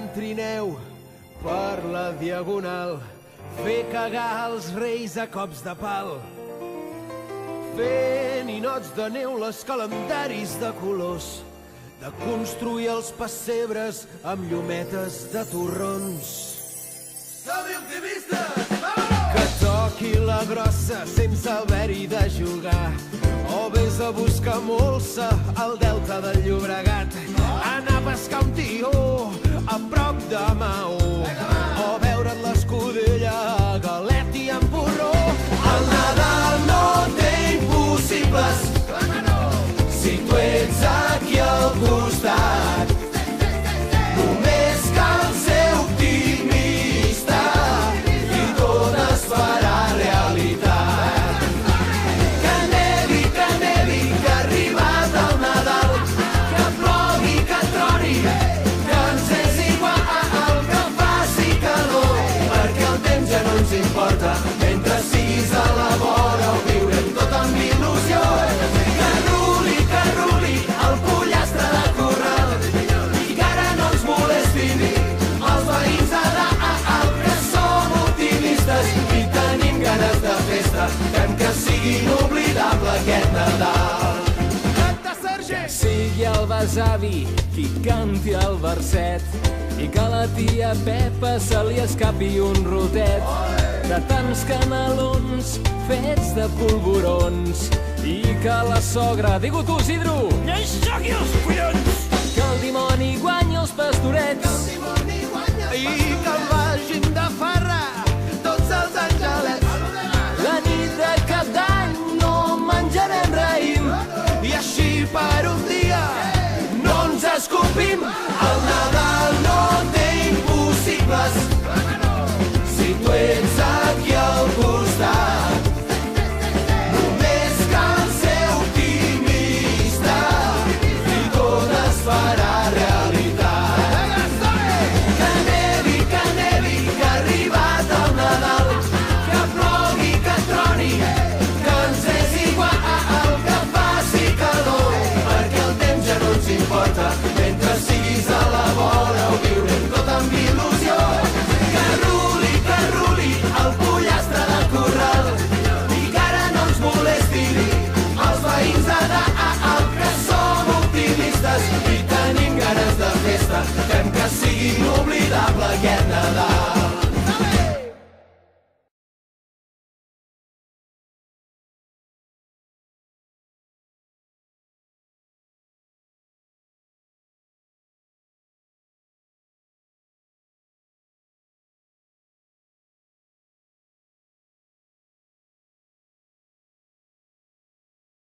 entrineu per la diagonal, fer cagar els reis a cops de pal, fer ninots de neu, les calendaris de colors, de construir els pessebres amb llumetes de torrons. Som-hi optimistes! Que toqui la grossa sense haver-hi de jugar, o vés a buscar molsa al delta del Llobregat, anar a pescar un tió a prop de Maó, o veure't l'escudella a galet i en porró. El Nadal no té impossibles si tu ets aquí al costat. Només cal ser optimista i tot es farà realitat. Que nevi, que ha arribat el Nadal, que plogui, que troni, que ens és igual, que faci calor, perquè el temps ja no ens importa, mentre siguis a la vora ho viurem tot amb il·lusió. Que ruli el pollastre de corral i que ara no ens molestin els veïns de dalt, que som optimistes i tenim ganes de festa, fem que sigui inoblidable aquest Nadal. Canta, Sergi! Sigui el besavi qui canti el verset i que a la tia Pepa se li escapi un rotet de tants canelons fets de polvorons, i que la sogra, digue-ho tu, Isidro, Lleixogui els collons! que el dimoni guanyi els pastorets I que el vagin de farra tots els angelets. la nit de cap d'any no menjarem raïm I així per un dia no ens escopim. El Nadal no té impossibles si tu ets aquí al costat. Només cal ser optimista i tot es farà realitat. Que nevi, que ha arribat el Nadal, que plogui, que troni, que ens és igual, que faci calor, perquè el temps ja no ens importa, mentre siguis a la vora ho viurem tot amb il·lusió. Que ruli el pollastre de corral i que ara no ens molestin els veïns de dalt, que som optimistes i tenim ganes de festa, fem que sigui inoblidable aquest Nadal.